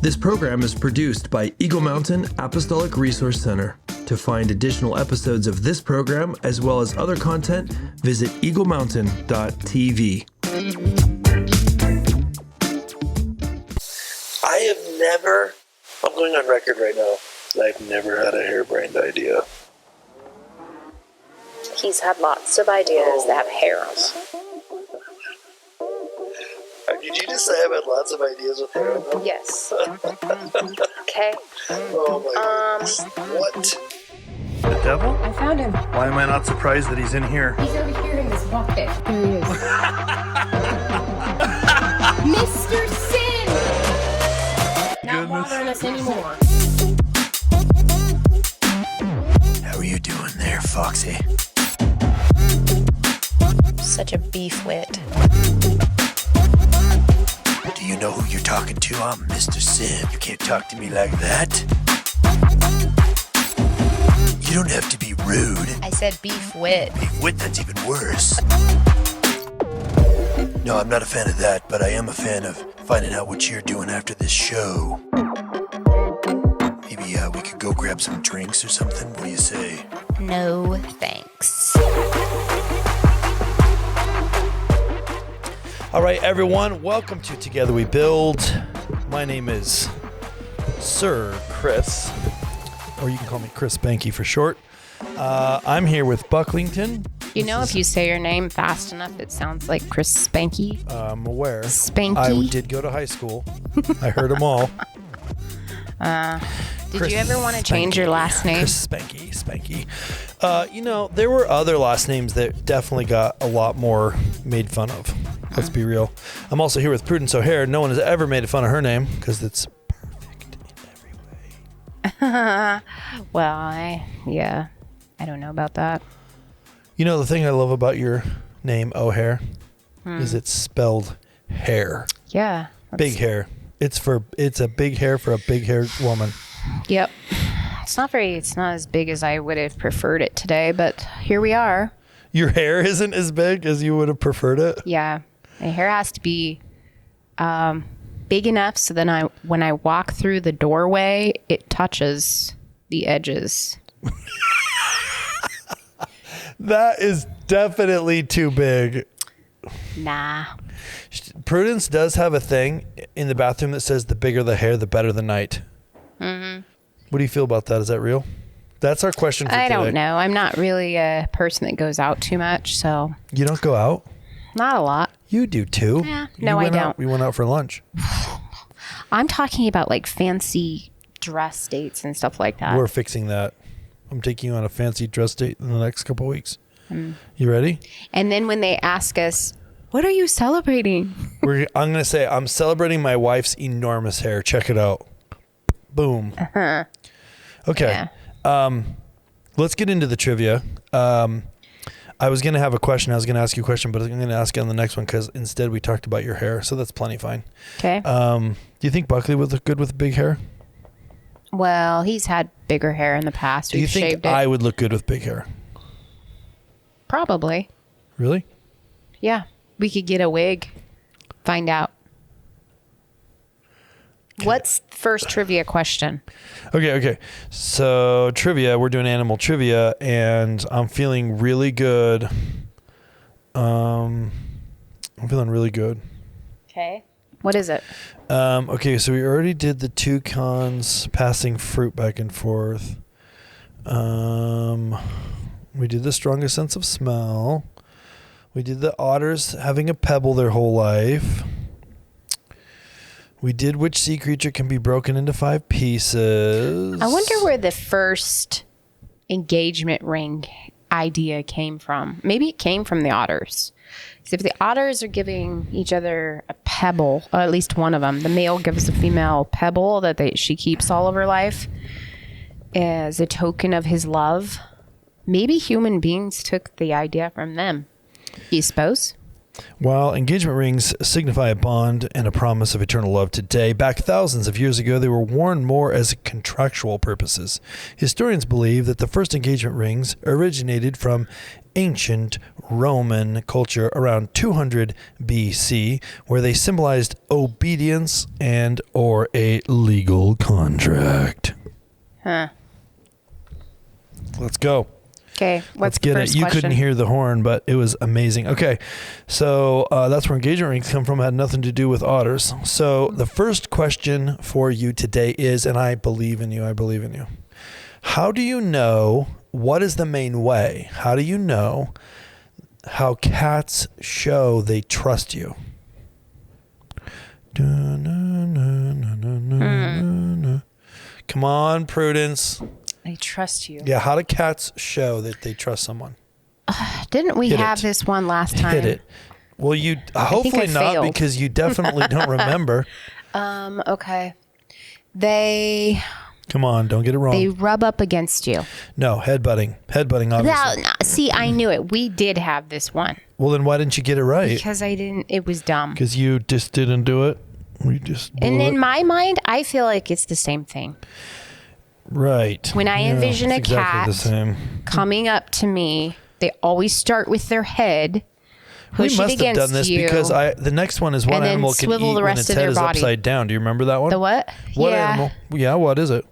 This program is produced by Eagle Mountain Apostolic Resource Center. To find additional episodes of this program, as well as other content, visit eaglemountain.tv. I'm going on record right now, I've never had a harebrained idea. He's had lots of ideas that have hair on them. Did you just say I've had lots of ideas with hair on them? Yes. Okay. Oh my goodness. What? The devil? I found him. Why am I not surprised that he's in here? He's over here in this bucket. There he is. Mr. Sin! Not bothering us anymore. How are you doing there, Foxy? Such a beef wit. Do you know who you're talking to? I'm Mr. Sin. You can't talk to me like that. You don't have to be rude. I said beef wit. Beef wit, that's even worse. No, I'm not a fan of that, but I am a fan of finding out what you're doing after this show. Maybe we could go grab some drinks or something. What do you say? No, thanks. All right, everyone, welcome to Together We Build. My name is Sir Chris, or you can call me Chris Behnke for short. I'm here with Bucklington. You know, if you say your name fast enough, it sounds like Chris Spanky. I'm aware. Spanky. I did go to high school. I heard them all. Did you ever want to change your last name? Chris Spanky. You know, there were other last names that definitely got a lot more made fun of. Let's be real. I'm also here with Prudence O'Hare. No one has ever made fun of her name because it's perfect in every way. Well, I don't know about that. You know, the thing I love about your name, O'Hare, is it's spelled hair. Yeah. Big hair. It's a big hair for a big haired woman. Yep. It's not as big as I would have preferred it today, but here we are. Your hair isn't as big as you would have preferred it? Yeah. My hair has to be big enough so then when I walk through the doorway, it touches the edges. That is definitely too big. Nah. Prudence does have a thing in the bathroom that says the bigger the hair, the better the night. Mm-hmm. What do you feel about that? Is that real? That's our question for today. I don't know. I'm not really a person that goes out too much, so. You don't go out? Not a lot. You do too. Yeah. No, I don't. We went out for lunch. I'm talking about like fancy dress dates and stuff like that. We're fixing that. I'm taking you on a fancy dress date in the next couple of weeks. You ready? And then when they ask us, what are you celebrating? I'm going to say, I'm celebrating my wife's enormous hair. Check it out. Boom. Uh-huh. Okay. Yeah. Let's get into the trivia. I was going to have a question. I was going to ask you a question, but I'm going to ask it on the next one because instead we talked about your hair. So that's plenty fine. Okay. Do you think Buckley would look good with big hair? Well, he's had bigger hair in the past. Do you think I would look good with big hair? Probably. Really? Yeah. We could get a wig. Find out. Okay. What's the first trivia question? Okay. So trivia, we're doing animal trivia, and I'm feeling really good. I'm feeling really good. Okay. What is it? Okay, so we already did the toucans passing fruit back and forth. We did the strongest sense of smell. We did the otters having a pebble their whole life. We did which sea creature can be broken into 5 pieces. I wonder where the first engagement ring idea came from. Maybe it came from the otters. Because if the otters are giving each other a pebble, or at least one of them, the male gives the female pebble that she keeps all of her life as a token of his love. Maybe human beings took the idea from them. You suppose? While engagement rings signify a bond and a promise of eternal love today, back thousands of years ago, they were worn more as contractual purposes. Historians believe that the first engagement rings originated from ancient Roman culture around 200 BC, where they symbolized obedience and or a legal contract. Huh. Let's go. Okay, Let's get it. You couldn't hear the horn, but it was amazing. Okay, so that's where engagement rings come from. It had nothing to do with otters. So the first question for you today is, and I believe in you, how do you know what is the main way? How do you know how cats show they trust you? Come on, Prudence. They trust you. Yeah, how do cats show that they trust someone? Didn't we have this one last time? Hit it. Well, you hopefully not failed. because you definitely don't remember. Okay. They Come on, don't get it wrong. They rub up against you. No, headbutting. Headbutting, obviously. No, see, I knew it. We did have this one. Well, then why didn't you get it right? Because I didn't. It was dumb. Because you just didn't do it? We just blew And in it? my mind, I feel like it's the same thing. Right. When I envision it's a exactly cat the same. coming up to me, they always start with their head, push We it must have against done this you. because the next one is what and then animal can eat swivel the when rest its of head their is body. upside down. Do you remember that one? The what? What Yeah. animal? Yeah, what is it?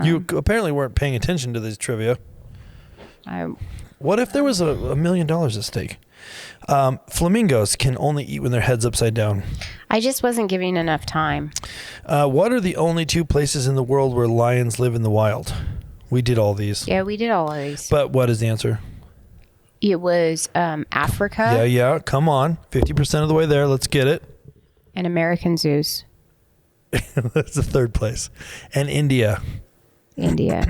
You apparently weren't paying attention to this trivia. What if there was $1 million at stake? Flamingos can only eat when their head's upside down. I just wasn't giving enough time. What are the only two places in the world where lions live in the wild? We did all these. Yeah, we did all of these. But what is the answer? It was Africa Yeah. Come on. 50% of the way there. Let's get it. and American zoos. That's the third place. And India. India.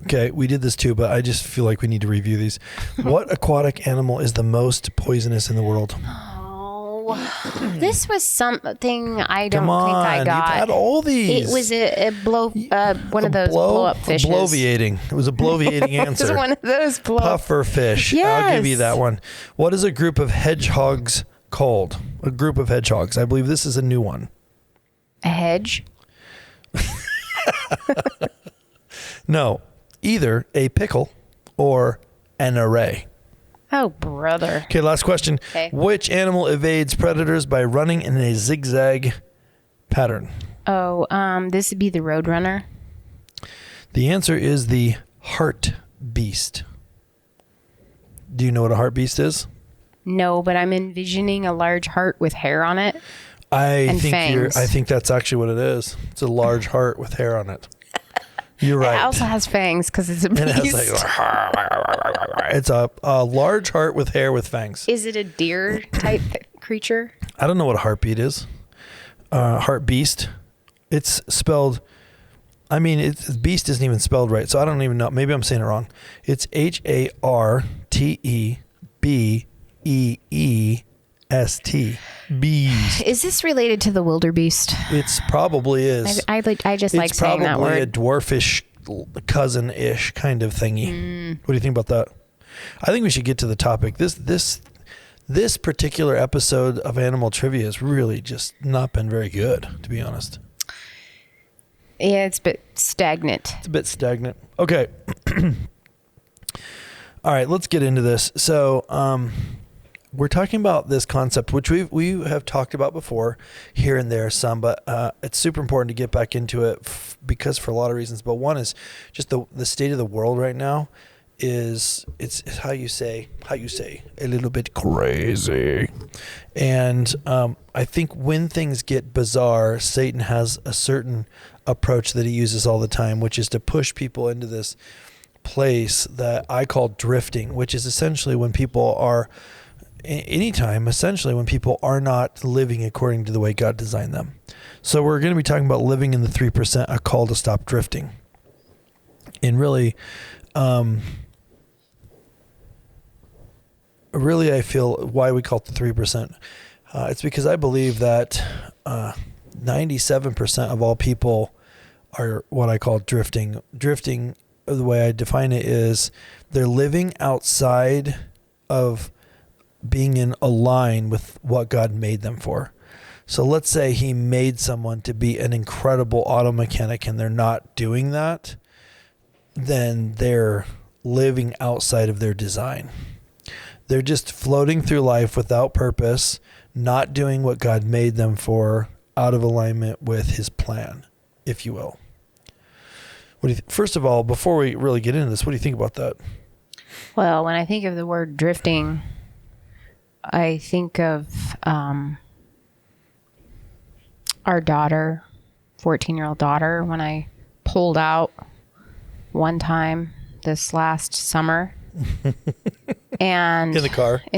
Okay, we did this too, but I just feel like we need to review these. What aquatic animal is the most poisonous in the world? This was something I don't Come on, think I got. you've had all these. It was a one of those blow up fishes. Bloviating. It was a bloviating It answer. was one of those blow up. Puffer fish. I'll give you Yes. that one. What is a group of hedgehogs called? A group of hedgehogs. I believe this is a new one. A hedge. No, either a pickle or an array. Oh, brother. Okay, last question. Okay. Which animal evades predators by running in a zigzag pattern? Oh, this would be the roadrunner. The answer is the heart beast. Do you know what a heart beast is? No, but I'm envisioning a large heart with hair on it. I And fangs. think that's actually what it is. It's a large heart with hair on it. You're right. It also has fangs because it's a And it has beast. it's a large heart with hair with fangs. Is it a deer type creature? I don't know what a heartbeat is. Heart beast. It's spelled. I mean, beast isn't even spelled right, so I don't even know. Maybe I'm saying it wrong. It's HARTEBEEST. Beast. Is this related to the wildebeest? It's probably is. I just like saying that It's probably a word. dwarfish cousin-ish kind of thingy. What do you think about that? I think we should get to the topic. This particular episode of Animal Trivia has really just not been very good, to be honest. Yeah, it's a bit stagnant. It's a bit stagnant. Okay. All right, let's get into this. So, we're talking about this concept, which we have talked about before here and there some, but it's super important to get back into it because for a lot of reasons. But one is just the state of the world right now is it's how you say a little bit crazy. And I think when things get bizarre, Satan has a certain approach that he uses all the time, which is to push people into this place that I call drifting, which is essentially when people are anytime, essentially, when people are not living according to the way God designed them. So we're going to be talking about living in the 3%, a call to stop drifting. And really, I feel why we call it the 3%. It's because I believe that 97% of all people are what I call drifting the way I define it is they're living outside of being in a line with what God made them for. So let's say he made someone to be an incredible auto mechanic and they're not doing that, then they're living outside of their design. They're just floating through life without purpose, not doing what God made them for, out of alignment with his plan, if you will. What do you first of all, before we really get into this, what do you think about that? Well, when I think of the word drifting, I think of our daughter, 14-year-old daughter, when I pulled out one time this last summer. And In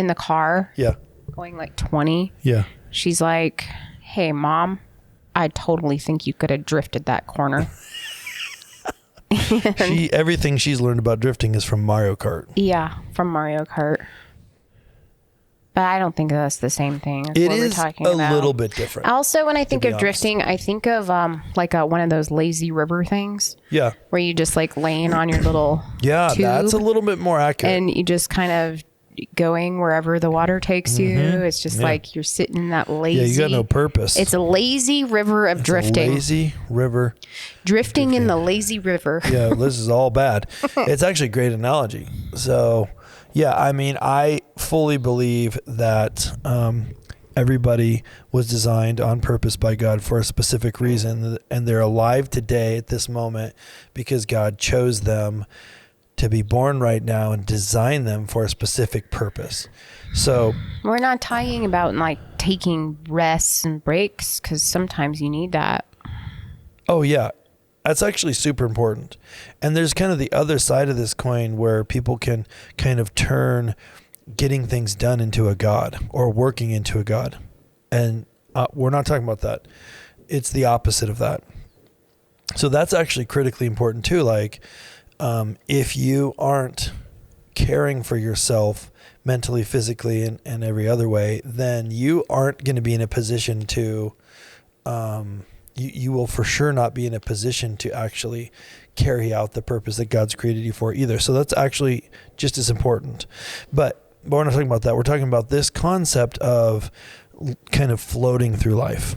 the car? Yeah. Going like 20. Yeah. She's like, hey, Mom, I totally think you could have drifted that corner. Everything she's learned about drifting is from Mario Kart. Yeah, from Mario Kart. But I don't think that's the same thing as It what is we're talking a about. little bit different. Also, when I think of honest. drifting, I think of like one of those lazy river things. Yeah. Where you just like laying on your little Yeah, tube, that's a little bit more accurate. and you just kind of going wherever the water takes you. It's just like you're sitting in that lazy. Yeah, you got no purpose. It's a lazy river of drifting. A lazy river. Drifting in the lazy river. Yeah, this is all bad. It's actually a great analogy. So, yeah, I mean, I fully believe that everybody was designed on purpose by God for a specific reason, and they're alive today at this moment because God chose them to be born right now and design them for a specific purpose. So We're not talking about like taking rests and breaks, because sometimes you need that. oh yeah, that's actually super important. And there's kind of the other side of this coin where people can kind of turn getting things done into a god or working into a god. And we're not talking about that. It's the opposite of that. So that's actually critically important too. Like, if you aren't caring for yourself mentally, physically, and every other way, then you aren't going to be in a position to, you will for sure not be in a position to actually carry out the purpose that God's created you for either. So that's actually just as important. But we're not talking about that. We're talking about this concept of kind of floating through life.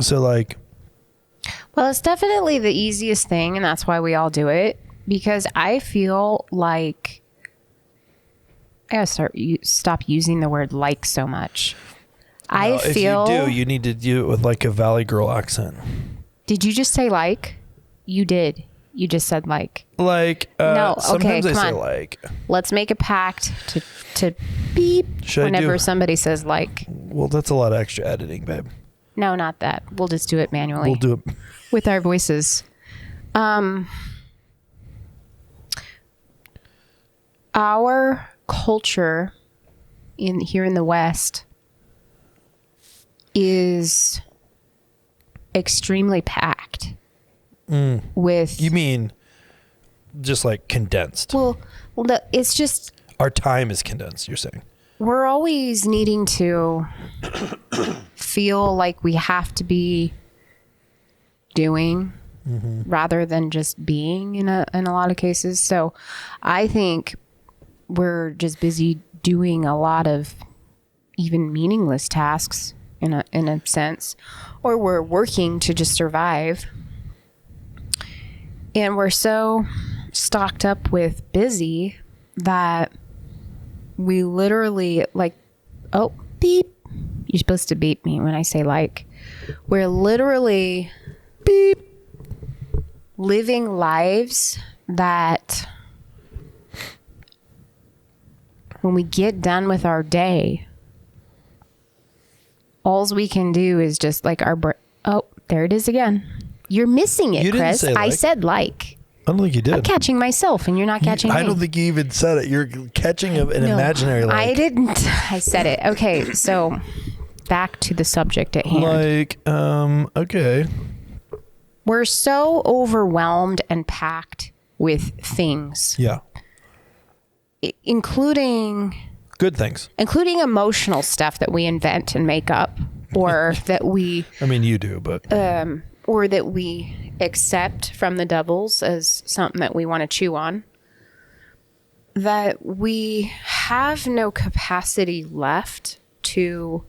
So like, Well, it's definitely the easiest thing, and that's why we all do it. Because I feel like I gotta stop using the word "like" so much. if you do, you need to do it with like a Valley Girl accent. Did you just say "like"? You did. You just said "like." Like, No, okay, sometimes I come say on. like. Let's make a pact to beep Should I whenever do- somebody says "like." Well, that's a lot of extra editing, babe. No, not that. We'll just do it manually. We'll do it. With our voices. Our culture here in the West is extremely packed with. You mean just like condensed? Well, it's just Our time is condensed, you're saying? we're always needing to feel like we have to be doing rather than just being in a lot of cases. So I think we're just busy doing a lot of even meaningless tasks in a sense, or we're working to just survive. And we're so stocked up with busy that we literally like, oh, beep. You're supposed to beep me when I say like. We're literally beep living lives that when we get done with our day, alls we can do is just like oh, there it is again. You're missing it, You didn't Chris. say I like. said like. I don't think you did. I'm catching myself and you're not catching me. I don't think you even said it. You're catching an imaginary like. I didn't. I said it. Okay, so back to the subject at hand. Like, okay. We're so overwhelmed and packed with things, Yeah. including Good things. emotional stuff that we invent and make up, or that we I mean, you do, but or that we accept from the devils as something that we want to chew on, that we have no capacity left to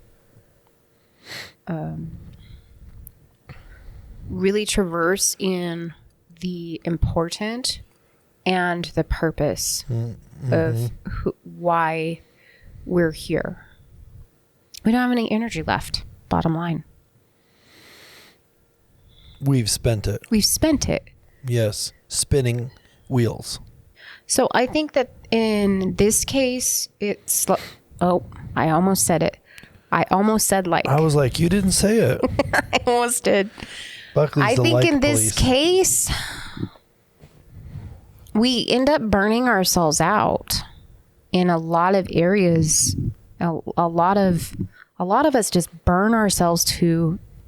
really traverse in the important and the purpose of why we're here. We don't have any energy left, bottom line. We've spent it. We've spent it. Yes. Spinning wheels. So I think that in this case, it's... Oh, I almost said it. I almost said like. I was like, you didn't say it. I almost did. Buckley's I the think like in this police. case, we end up burning ourselves out in a lot of areas. A lot of us just burn ourselves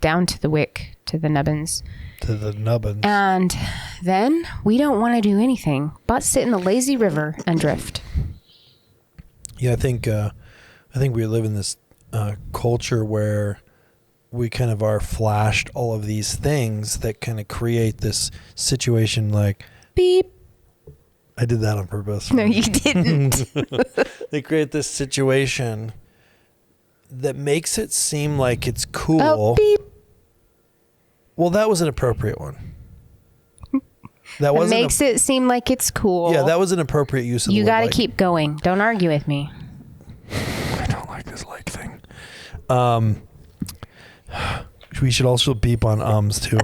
down to the wick, to the nubbins. To the nubbins. And then we don't want to do anything but sit in the lazy river and drift. Yeah, I think we live in this culture where we kind of are flashed all of these things that kind of create this situation like Beep. I did that on purpose. No, you didn't. They create this situation that makes it seem like it's cool. Oh, beep. Well, that was an appropriate one. That It wasn't makes it seem like it's cool. Yeah, that was an appropriate use of the You word got to like. keep going. Don't argue with me. I don't like this like thing. We should also beep on ums too.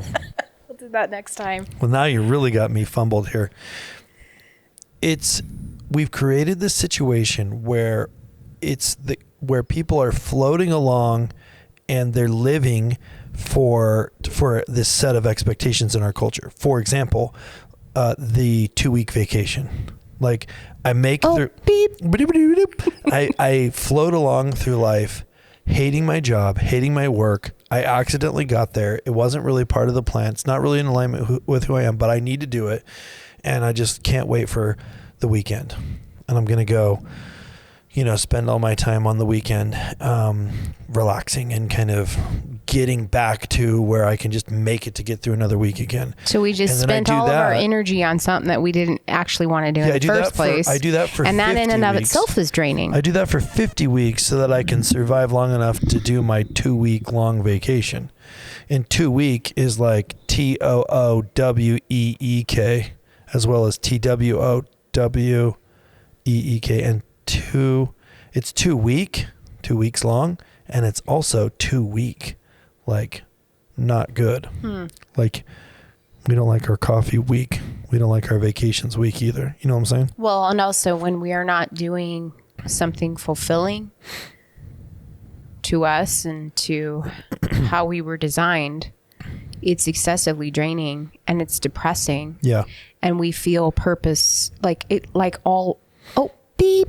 We'll do that next time. Well, now you really got me fumbled here. We've created this situation where where people are floating along and they're living for this set of expectations in our culture. For example, the 2-week vacation. Like I make beep. I float along through life, hating my job, hating my work. I accidentally got there. It wasn't really part of the plan. It's not really in alignment with who I am, but I need to do it. And I just can't wait for the weekend. And I'm going to go, spend all my time on the weekend, relaxing and kind of getting back to where I can just make it to get through another week again. So we just spent all of our energy on something that we didn't actually want to do in the first place. I do that for 50 and that in and of weeks. itself is draining. I do that for 50 weeks so that I can survive long enough to do my 2-week long vacation. And 2 week is like TOOWEEK as well as TWOWEEK. And it's 2 weeks long, and it's also 2 week. Like, not good. Like, we don't like our coffee week. We don't like our vacations week either. You know what I'm saying? Well, and also when we are not doing something fulfilling to us and to how we were designed, it's excessively draining and it's depressing. Yeah. And we feel purpose beep.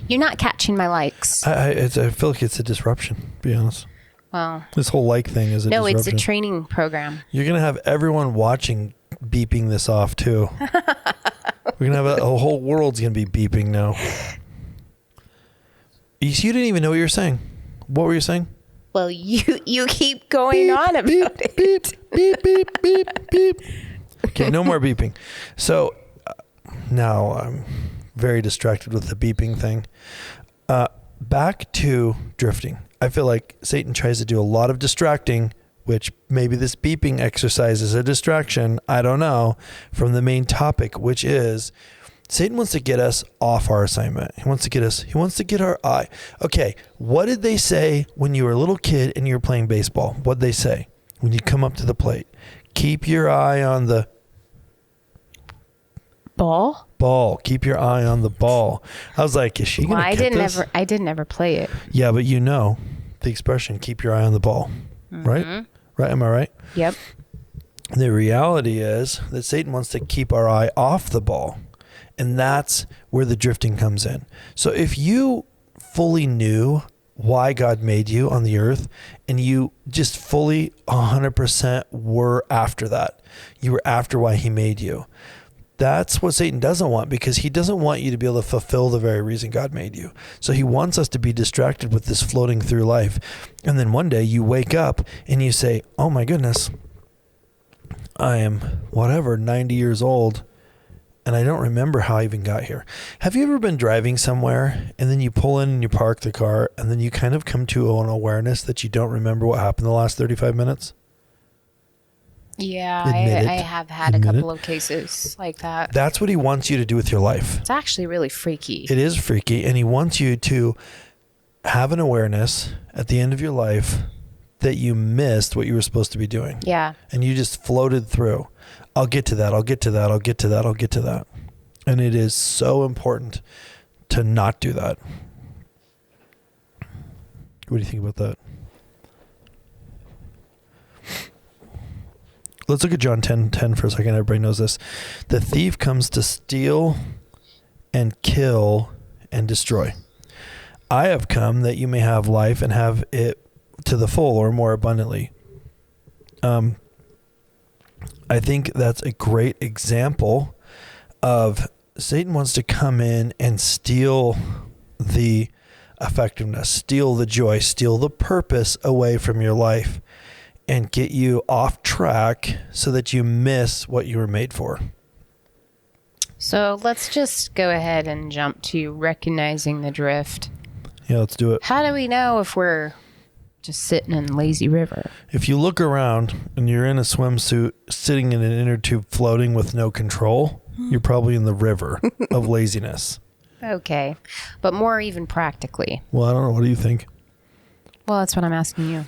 You're not catching my likes. I feel like it's a disruption, to be honest. Well, This whole like thing is a disruption. no, it's a training program. You're going to have everyone watching beeping this off, too. We're going to have a whole world's going to be beeping now. You didn't even know what you were saying. What were you saying? Well, you keep going on about it. Beep, beep, beep, beep, beep. Okay, no more beeping. So now I'm very distracted with the beeping thing. Back to drifting. I feel like Satan tries to do a lot of distracting, which maybe this beeping exercise is a distraction, I don't know, from the main topic, which is Satan wants to get us off our assignment. He wants to get our eye. Okay, what did they say when you were a little kid and you were playing baseball? What'd they say when you come up to the plate? Keep your eye on the Ball. Keep your eye on the ball. I was like, is she going to get this? I didn't ever play it. Yeah, but the expression, keep your eye on the ball, right? Right? Am I right? Yep. The reality is that Satan wants to keep our eye off the ball. And that's where the drifting comes in. So if you fully knew why God made you on the earth and you just fully 100% were after that, you were after why he made you. That's what Satan doesn't want, because he doesn't want you to be able to fulfill the very reason God made you. So he wants us to be distracted with this floating through life. And then one day you wake up and you say, oh my goodness, I am whatever, 90 years old, and I don't remember how I even got here. Have you ever been driving somewhere and then you pull in and you park the car and then you kind of come to an awareness that you don't remember what happened the last 35 minutes? Yeah, Admit I it. have had a Admit couple it. of cases like that. That's what he wants you to do with your life. It's actually really freaky. It is freaky, and he wants you to have an awareness at the end of your life that you missed what you were supposed to be doing. Yeah. And you just floated through. I'll get to that. I'll get to that. I'll get to that. I'll get to that. And it is so important to not do that. What do you think about that? Let's look at John 10:10 for a second. Everybody knows this. The thief comes to steal and kill and destroy. I have come that you may have life and have it to the full or more abundantly. I think that's a great example of Satan wants to come in and steal the effectiveness, steal the joy, steal the purpose away from your life and get you off track so that you miss what you were made for. So let's just go ahead and jump to recognizing the drift. Yeah, let's do it. How do we know if we're just sitting in lazy river? If you look around and you're in a swimsuit sitting in an inner tube floating with no control, you're probably in the river of laziness. Okay. But more even practically. Well, I don't know. What do you think? Well, that's what I'm asking you.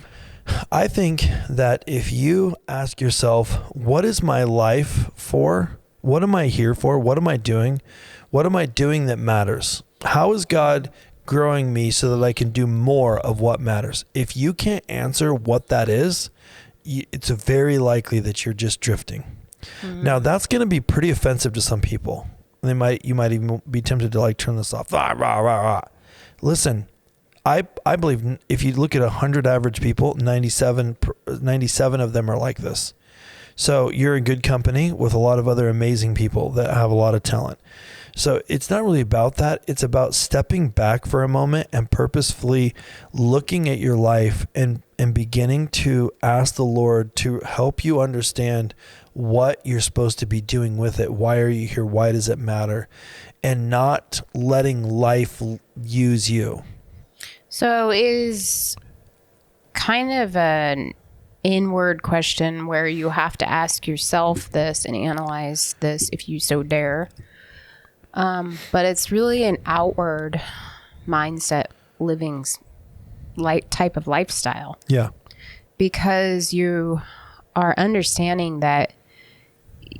I think that if you ask yourself, what is my life for? What am I here for? What am I doing? What am I doing that matters? How is God growing me so that I can do more of what matters? If you can't answer what that is, it's very likely that you're just drifting. Mm-hmm. Now, that's going to be pretty offensive to some people. You might even be tempted to turn this off. Rah, rah, rah, rah. Listen, I believe if you look at 100 average people, 97 of them are like this. So you're in good company with a lot of other amazing people that have a lot of talent. So it's not really about that. It's about stepping back for a moment and purposefully looking at your life and beginning to ask the Lord to help you understand what you're supposed to be doing with it. Why are you here? Why does it matter? And not letting life use you. So is kind of an inward question where you have to ask yourself this and analyze this if you so dare. But it's really an outward mindset living type of lifestyle. Yeah. Because you are understanding that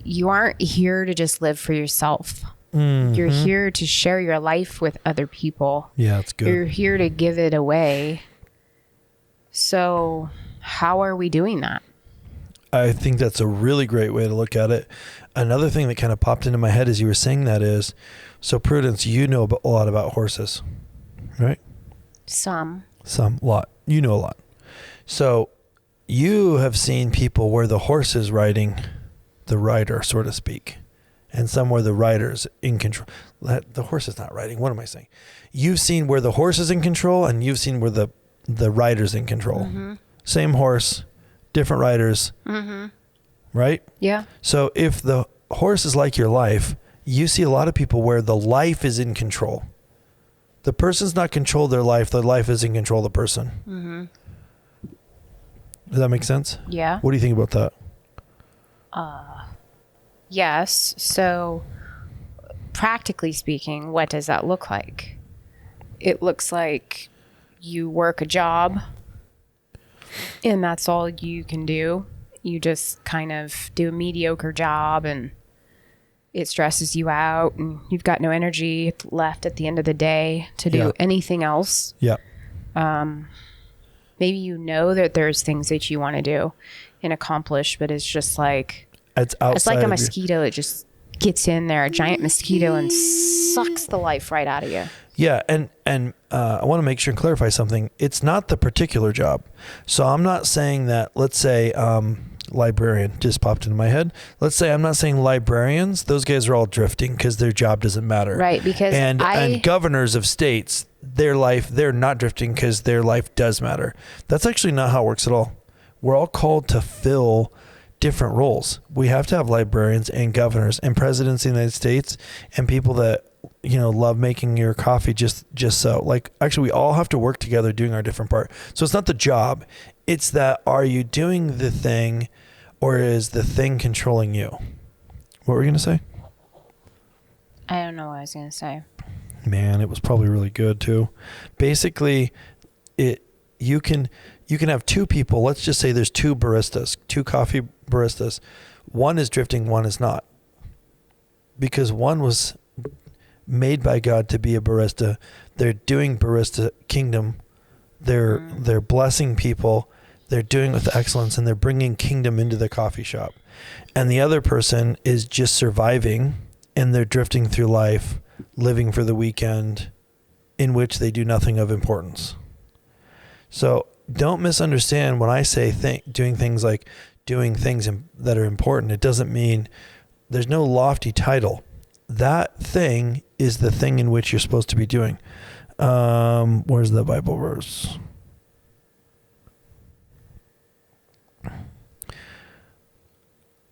you aren't here to just live for yourself. Mm-hmm. You're here to share your life with other people. Yeah, that's good. You're here to give it away. So how are we doing that? I think that's a really great way to look at it. Another thing that kind of popped into my head as you were saying that is, so Prudence, you know a lot about horses, right? A lot. You know a lot. So you have seen people where the horse is riding the rider, so to speak, and some where the rider's in control. The horse is not riding. What am I saying? You've seen where the horse is in control, and you've seen where the rider's in control. Mm-hmm. Same horse, different riders, right? Yeah. So if the horse is like your life, you see a lot of people where the life is in control. The person's not control their life is in control of the person. Mm-hmm. Does that make sense? Yeah. What do you think about that? Yes. So practically speaking, what does that look like? It looks like you work a job and that's all you can do. You just kind of do a mediocre job and it stresses you out and you've got no energy left at the end of the day to do anything else. Yeah. Maybe you know that there's things that you want to do and accomplish, but it's just like, it's like a mosquito. It just gets in there, a giant mosquito, and sucks the life right out of you. Yeah, and I want to make sure and clarify something. It's not the particular job. So I'm not saying that, let's say, librarian just popped into my head. Let's say I'm not saying librarians. Those guys are all drifting because their job doesn't matter. Right, because and governors of states, their life, they're not drifting because their life does matter. That's actually not how it works at all. We're all called to fill different roles. We have to have librarians and governors and presidents of the United States and people that, love making your coffee just so. Like, actually, we all have to work together doing our different part. So it's not the job. It's that, are you doing the thing or is the thing controlling you? What were you going to say? I don't know what I was going to say. Man, it was probably really good too. Basically, you can have two people. Let's just say there's two coffee baristas. One is drifting, one is not. Because one was made by God to be a barista. They're doing barista kingdom. They're blessing people. They're doing it with excellence, and they're bringing kingdom into the coffee shop. And the other person is just surviving, and they're drifting through life, living for the weekend, in which they do nothing of importance. So don't misunderstand when I say doing things like doing things that are important. It doesn't mean there's no lofty title. That thing is the thing in which you're supposed to be doing. Where's the Bible verse?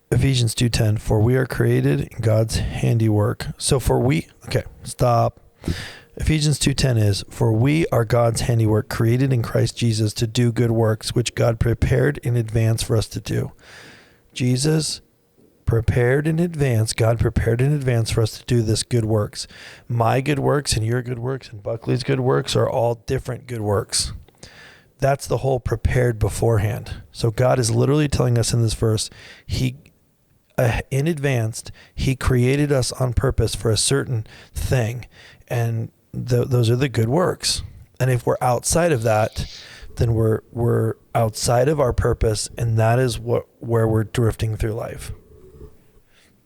Ephesians 2:10, for we are created in God's handiwork. So stop. Ephesians 2:10 is, for we are God's handiwork, created in Christ Jesus to do good works, which God prepared in advance for us to do. Jesus prepared in advance. God prepared in advance for us to do this good works. My good works and your good works and Buckley's good works are all different good works. That's the whole prepared beforehand. So God is literally telling us in this verse, in advance, he created us on purpose for a certain thing. And those are the good works. And if we're outside of that, then we're outside of our purpose, and that is where we're drifting through life.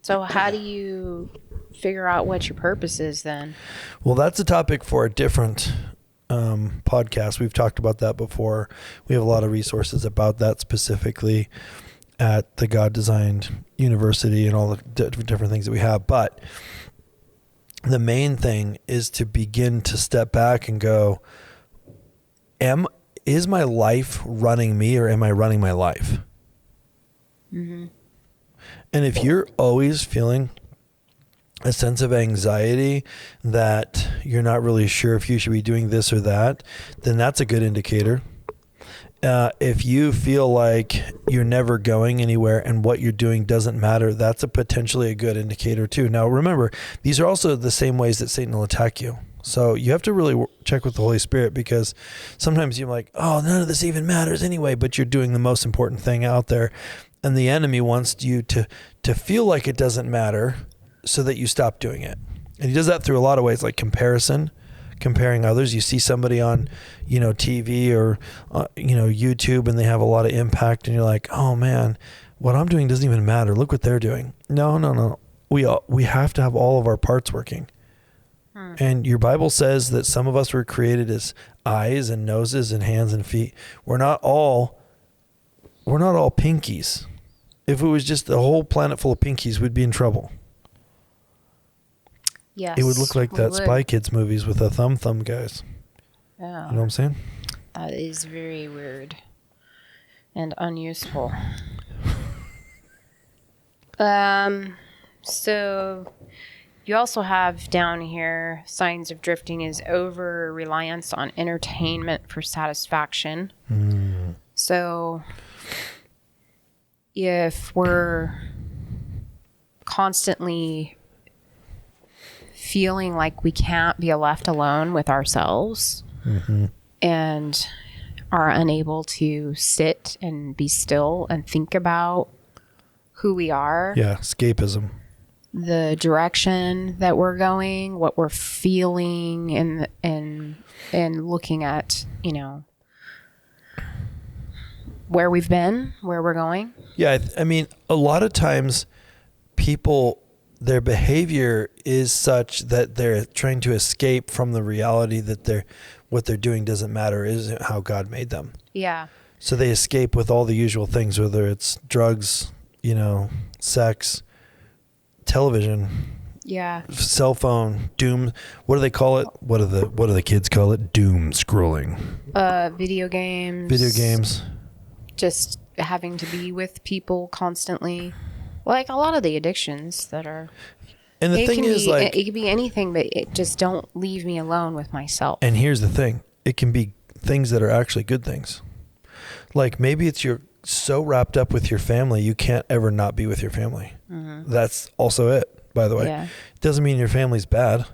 So how do you figure out what your purpose is then? Well, that's a topic for a different podcast. We've talked about that before. We have a lot of resources about that specifically at the God Designed University and all the different things that we have. But the main thing is to begin to step back and go, is my life running me, or am I running my life? Mm-hmm. And if you're always feeling a sense of anxiety that you're not really sure if you should be doing this or that, then that's a good indicator. If you feel like you're never going anywhere and what you're doing doesn't matter, that's potentially a good indicator too. Now, remember, these are also the same ways that Satan will attack you. So you have to really check with the Holy Spirit, because sometimes you're like, oh, none of this even matters anyway, but you're doing the most important thing out there. And the enemy wants you to feel like it doesn't matter so that you stop doing it. And he does that through a lot of ways, like comparing others. You see somebody on, TV or, YouTube, and they have a lot of impact, and you're like, oh man, what I'm doing doesn't even matter. Look what they're doing. No. We have to have all of our parts working. And your Bible says that some of us were created as eyes and noses and hands and feet. We're not all pinkies. If it was just a whole planet full of pinkies, we'd be in trouble. Yes. It would look like that Spy Kids movies with the thumb guys. Yeah. You know what I'm saying? That is very weird and unuseful. So you also have down here, signs of drifting is over reliance on entertainment for satisfaction. So if we're constantly feeling like we can't be left alone with ourselves, and are unable to sit and be still and think about who we are. Yeah, escapism. The direction that we're going, what we're feeling, and looking at, where we've been, where we're going. Yeah, I mean, a lot of times people, their behavior is such that they're trying to escape from the reality that what they're doing doesn't matter, isn't how God made them. Yeah. So they escape with all the usual things, whether it's drugs, sex, television, cell phone, doom. What do they call it? What do the kids call it? Doom scrolling. Video games. Video games. Just having to be with people constantly. Like a lot of the addictions that are. And the thing is, like, it could be anything, but it just don't leave me alone with myself. And here's the thing. It can be things that are actually good things. Like maybe it's you're so wrapped up with your family, you can't ever not be with your family. That's also it, by the way. Yeah. It doesn't mean your family's bad.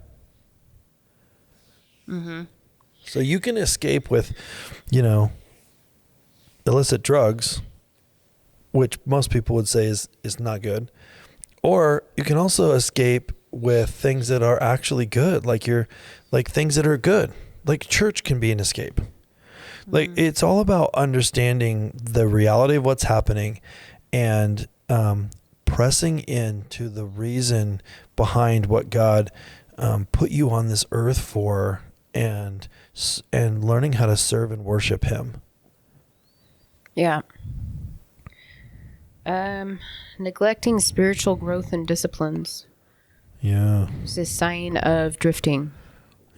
So you can escape with, illicit drugs, which most people would say is not good. Or you can also escape with things that are actually good, like things that are good. Like church can be an escape. Like it's all about understanding the reality of what's happening and pressing into the reason behind what God put you on this earth for, and learning how to serve and worship Him. Yeah. Neglecting spiritual growth and disciplines Yeah. is a sign of drifting.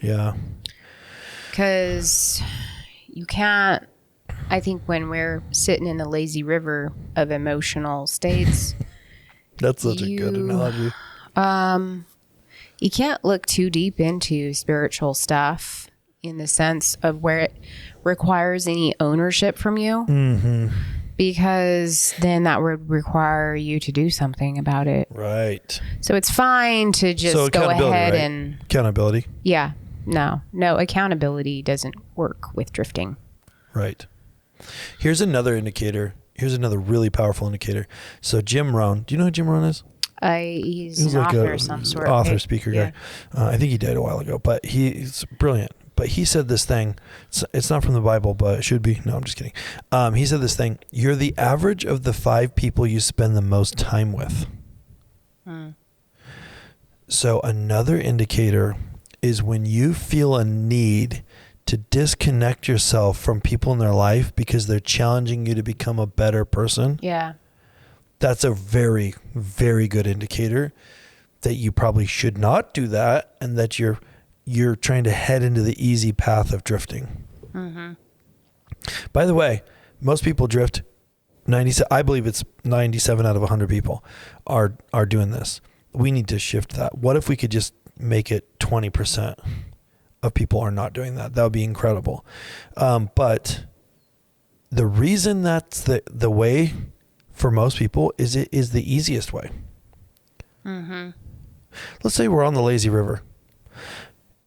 Yeah. Because you can't, I think when we're sitting in the lazy river of emotional states, That's such a good analogy. you can't look too deep into spiritual stuff in the sense of where it requires any ownership from you. Because then that would require you to do something about it. Right. So it's fine to just go ahead and... Accountability. Yeah. No, accountability doesn't work with drifting. Right. Here's another indicator. Here's another really powerful indicator. So Jim Rohn, do you know who Jim Rohn is? He's an author of some sort. Author, speaker guy. I think he died a while ago, but he's brilliant. But he said this thing, it's not from the Bible, but it should be. No, I'm just kidding. He said this thing, you're the average of the 5 people you spend the most time with. So another indicator is when you feel a need to disconnect yourself from people in their life because they're challenging you to become a better person. Yeah. That's a very, very good indicator that you probably should not do that, and that you're trying to head into the easy path of drifting. By the way, most people drift. I believe it's 97 out of 100 people are doing this. We need to shift that. What if we could just make it 20% of people are not doing that? That would be incredible. But the reason that's the way for most people is it is the easiest way. Let's say we're on the lazy river.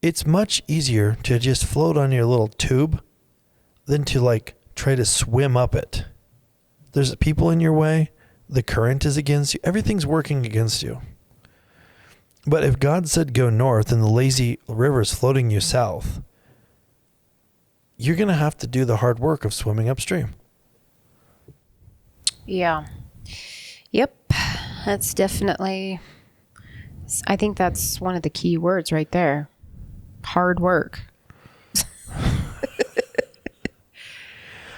It's much easier to just float on your little tube than to try to swim up it. There's people in your way. The current is against you. Everything's working against you. But if God said go north and the lazy river is floating you south, you're going to have to do the hard work of swimming upstream. Yeah. Yep. That's definitely, I think that's one of the key words right there. Hard work.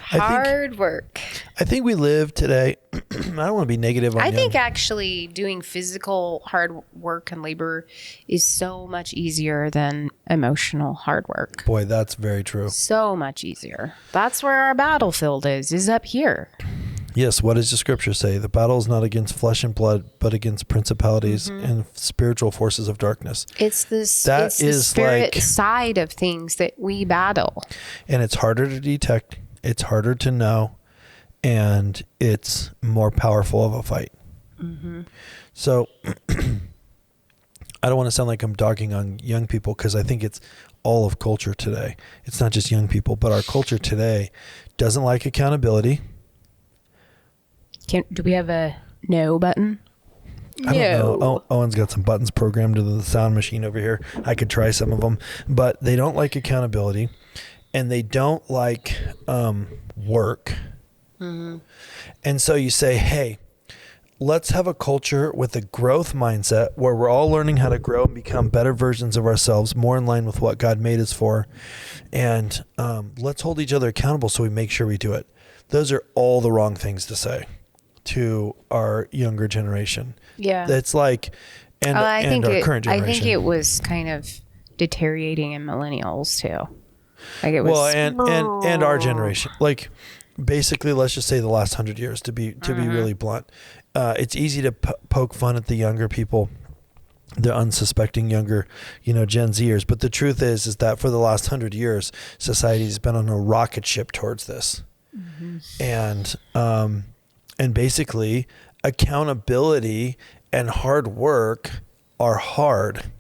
Hard work. I think we live today. I don't want to be negative on I think actually doing physical hard work and labor is so much easier than emotional hard work. Boy, that's very true. So much easier. That's where our battlefield is up here. Yes, what does the scripture say? The battle is not against flesh and blood, but against principalities and spiritual forces of darkness. It's the spirit side of things that we battle. And it's harder to detect. It's harder to know. And it's more powerful of a fight. So I don't want to sound like I'm dogging on young people, because I think it's all of culture today. It's not just young people, but our culture today doesn't like accountability. Do we have a no button? I don't know. Owen's got some buttons programmed into the sound machine over here. I could try some of them, but they don't like accountability, and they don't like work. And so you say, hey, let's have a culture with a growth mindset where we're all learning how to grow and become better versions of ourselves, more in line with what God made us for. And let's hold each other accountable so we make sure we do it. Those are all the wrong things to say to our younger generation. Yeah. That's like, and our current generation. I think it was kind of deteriorating in millennials too. Like it was. Well, and our generation. Like, basically, let's just say the last 100 years to be really blunt. It's easy to poke fun at the younger people, the unsuspecting younger, Gen Zers. But the truth is that for the last 100 years, society's been on a rocket ship towards this. And basically accountability and hard work are hard.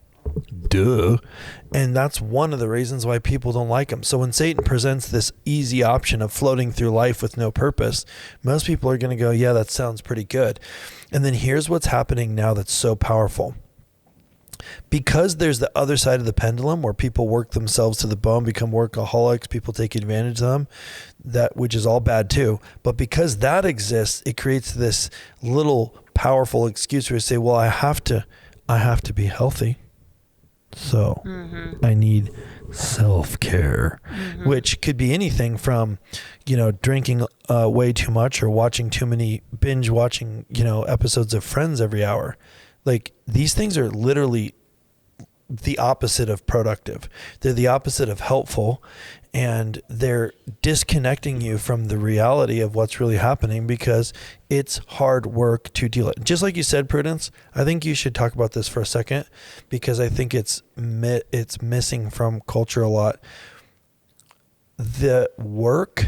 Duh. And that's one of the reasons why people don't like him. So when Satan presents this easy option of floating through life with no purpose, most people are going to go, yeah, that sounds pretty good. And then here's what's happening now that's so powerful. Because there's the other side of the pendulum where people work themselves to the bone, become workaholics, people take advantage of them, which is all bad too. But because that exists, it creates this little powerful excuse where you say, well, I have to be healthy. So I need self-care, which could be anything from, drinking way too much or watching too many, binge watching, episodes of Friends every hour. Like, these things are literally the opposite of productive. They're the opposite of helpful, and they're disconnecting you from the reality of what's really happening because it's hard work to deal with. Just like you said, Prudence, I think you should talk about this for a second because I think it's missing from culture a lot. The work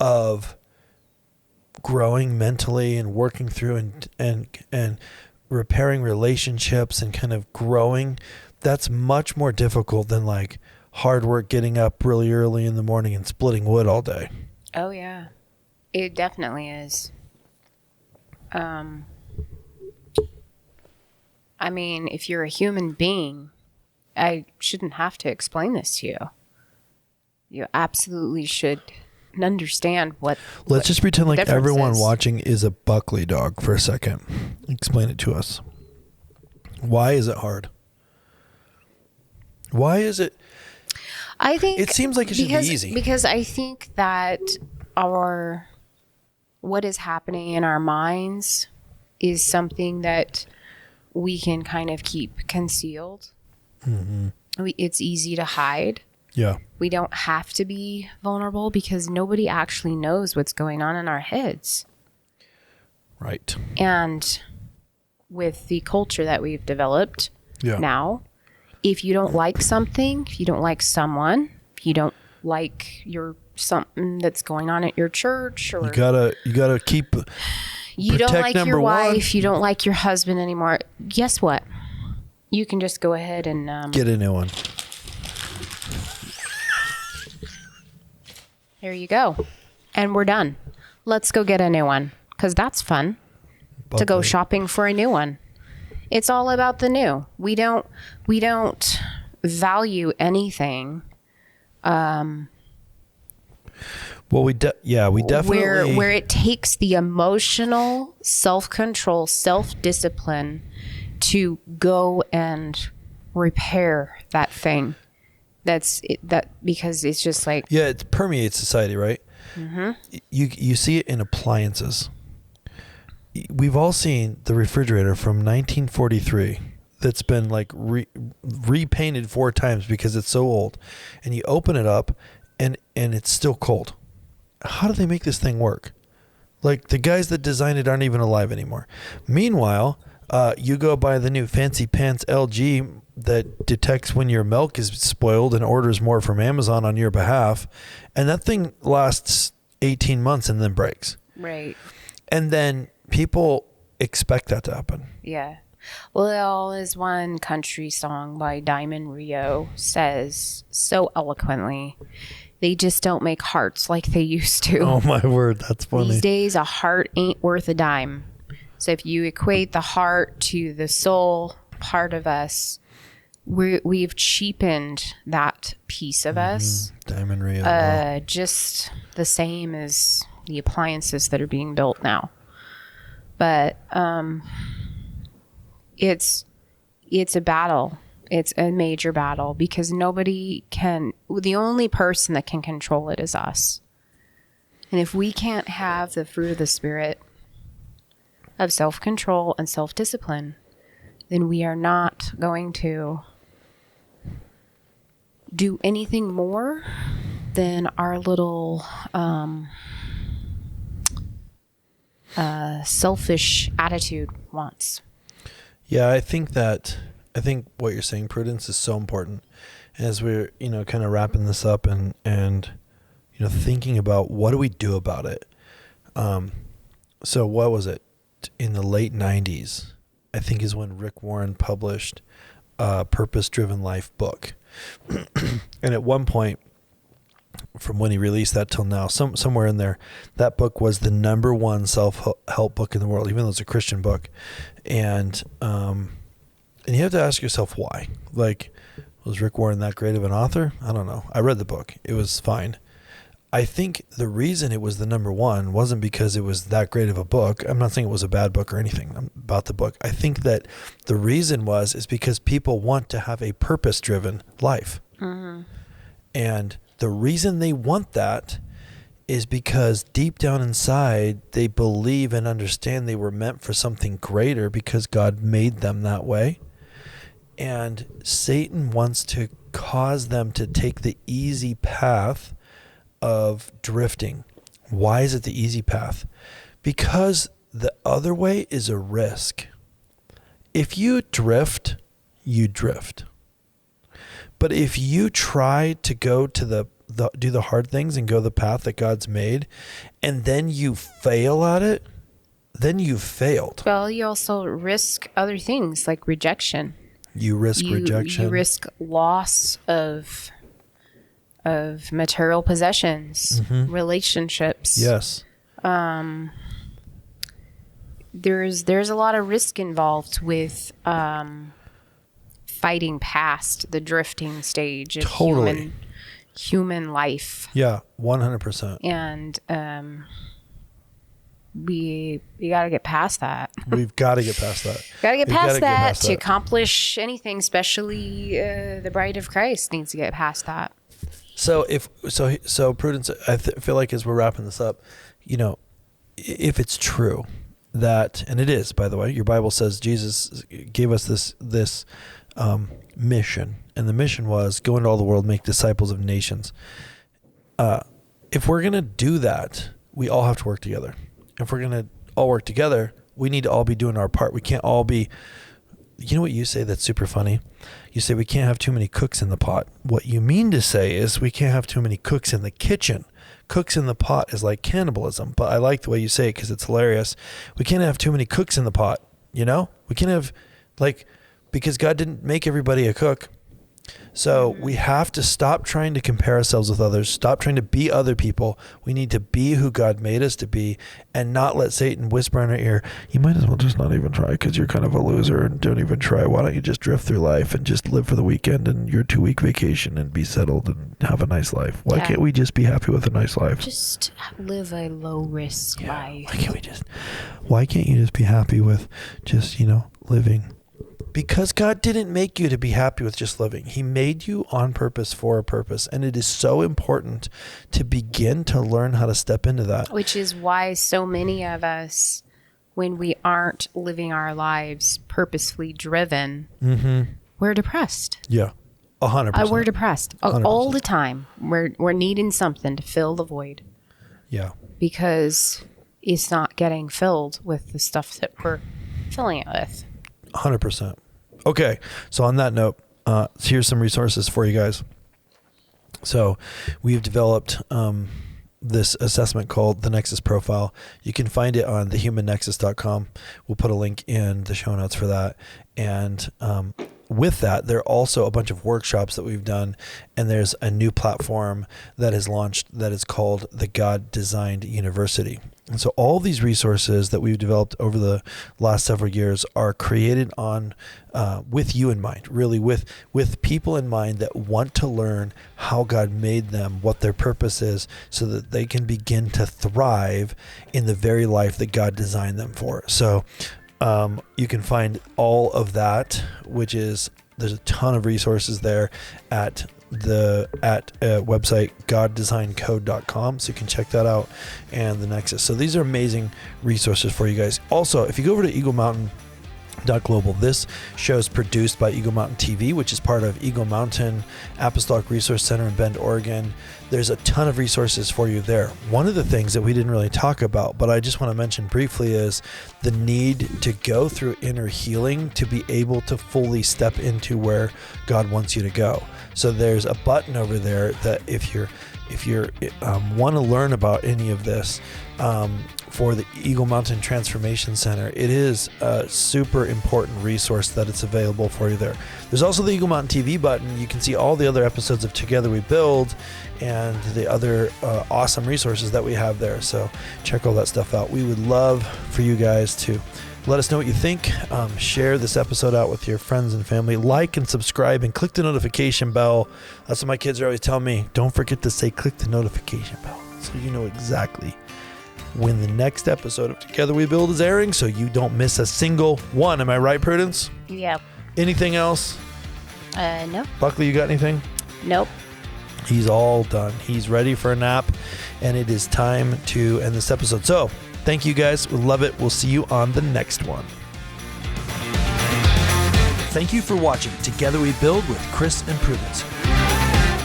of growing mentally and working through and repairing relationships and kind of growing, that's much more difficult than like hard work getting up really early in the morning and splitting wood all day. Oh yeah, it definitely is. I mean, if you're a human being, I shouldn't have to explain this to you. You absolutely should understand what. Let's just pretend like everyone is. watching is a Buckley dog for a second. Explain it to us. Why is it hard? Why is it? I think it seems like it should be easy. Because I think that what is happening in our minds is something that we can kind of keep concealed. It's easy to hide. Yeah. We don't have to be vulnerable because nobody actually knows what's going on in our heads. Right. And with the culture that we've developed now, if you don't like something, if you don't like someone, if you don't like something that's going on at your church, or you gotta keep. You don't like your wife, one. you don't like your husband anymore. Guess what? You can just go ahead and get a new one. There you go, and we're done. Let's go get a new one because that's fun. Buckley. To go shopping for a new one. It's all about the new. We don't value anything. Well, we definitely where it takes the emotional self-control, self-discipline to go and repair that thing. Because it's just like it permeates society, right? You see it in appliances. We've all seen the refrigerator from 1943 that's been like repainted 4 times because it's so old, and you open it up and it's still cold. How do they make this thing work? Like, the guys that designed it aren't even alive anymore. Meanwhile, you go buy the new fancy pants LG that detects when your milk is spoiled and orders more from Amazon on your behalf, and that thing lasts 18 months and then breaks. Right. And then people expect that to happen. Yeah. Well, as one country song by Diamond Rio says so eloquently, they just don't make hearts like they used to. Oh my word, that's funny. These days, a heart ain't worth a dime. So if you equate the heart to the soul part of us, we've cheapened that piece of us. Diamond Rio. Just the same as the appliances that are being built now. But it's a battle. It's a major battle because the only person that can control it is us. And if we can't have the fruit of the Spirit of self-control and self-discipline, then we are not going to do anything more than our little selfish attitude wants. Yeah, I think what you're saying, Prudence, is so important. As we're, kind of wrapping this up and thinking about what do we do about it. So what was it? In the late 90s, I think is when Rick Warren published a Purpose-Driven Life book. And at one point, from when he released that till now, somewhere in there, that book was the number one self-help book in the world, even though it's a Christian book. And you have to ask yourself why. Like, was Rick Warren that great of an author? I don't know. I read the book. It was fine. I think the reason it was the number one wasn't because it was that great of a book. I'm not saying it was a bad book or anything about the book. I think that the reason is because people want to have a purpose-driven life. Mm-hmm. And the reason they want that is because deep down inside, they believe and understand they were meant for something greater because God made them that way. And Satan wants to cause them to take the easy path of drifting. Why is it the easy path? Because the other way is a risk. If you drift, you drift. But if you try to go to do the hard things and go the path that God's made, and then you fail at it, then you've failed. Well, you also risk other things like rejection. You risk rejection. You risk loss of material possessions, mm-hmm. relationships. Yes. There's a lot of risk involved with fighting past the drifting stage of human life. Yeah, 100%. And we got to get past that. We've got to get past that. Got to get past that to accomplish anything, especially the bride of Christ needs to get past that. So Prudence, I feel like as we're wrapping this up, if it's true that, and it is, by the way, your Bible says Jesus gave us this mission, and the mission was go into all the world, make disciples of nations. If we're going to do that, we all have to work together. If we're going to all work together, we need to all be doing our part. We can't all be, you know what you say that's super funny? You say we can't have too many cooks in the pot. What you mean to say is we can't have too many cooks in the kitchen. Cooks in the pot is like cannibalism, but I like the way you say it because it's hilarious. We can't have too many cooks in the pot, We can't have, because God didn't make everybody a cook. So we have to stop trying to compare ourselves with others, stop trying to be other people. We need to be who God made us to be and not let Satan whisper in our ear, you might as well just not even try because you're kind of a loser and don't even try. Why don't you just drift through life and just live for the weekend and your 2-week vacation and be settled and have a nice life? Why can't we just be happy with a nice life? Just live a low risk life. Why can't you just be happy with just, living? Because God didn't make you to be happy with just living. He made you on purpose for a purpose. And it is so important to begin to learn how to step into that. Which is why so many of us, when we aren't living our lives purposefully driven, mm-hmm. we're depressed. Yeah, 100%. We're depressed 100%. All the time. We're needing something to fill the void. Yeah. Because it's not getting filled with the stuff that we're filling it with. 100%. Okay, so on that note, here's some resources for you guys. So we've developed this assessment called the Nexus Profile. You can find it on thehumannexus.com. We'll put a link in the show notes for that. And with that, there are also a bunch of workshops that we've done, and there's a new platform that is launched that is called the God Designed University. And so all these resources that we've developed over the last several years are created on with you in mind, really with people in mind that want to learn how God made them, what their purpose is, so that they can begin to thrive in the very life that God designed them for. So you can find all of that, which is, there's a ton of resources there at website goddesignedcode.com, so you can check that out, and the Nexus. So these are amazing resources for you guys. Also, if you go over to Global. This show is produced by Eagle Mountain TV, which is part of Eagle Mountain Apostolic Resource Center in Bend, Oregon. There's a ton of resources for you there. One of the things that we didn't really talk about, but I just want to mention briefly, is the need to go through inner healing to be able to fully step into where God wants you to go. So there's a button over there that if you want to learn about any of this, for the Eagle Mountain Transformation Center, it is a super important resource that it's available for you there. There's also the Eagle Mountain TV button. You can see all the other episodes of Together We Build and the other awesome resources that we have there. So check all that stuff out. We would love for you guys to let us know what you think. Share this episode out with your friends and family. Like and subscribe and click the notification bell. That's what my kids are always telling me. Don't forget to say click the notification bell so you know exactly when the next episode of Together We Build is airing, so you don't miss a single one. Am I right, Prudence? Yep. Anything else? No. Buckley, you got anything? Nope. He's all done. He's ready for a nap, and it is time to end this episode. So thank you guys. We love it. We'll see you on the next one. Thank you for watching Together We Build with Chris and Prudence.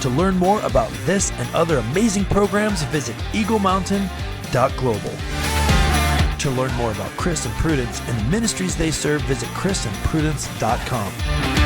To learn more about this and other amazing programs, visit eaglemountain.global. To learn more about Chris and Prudence and the ministries they serve, visit chrisandprudence.com.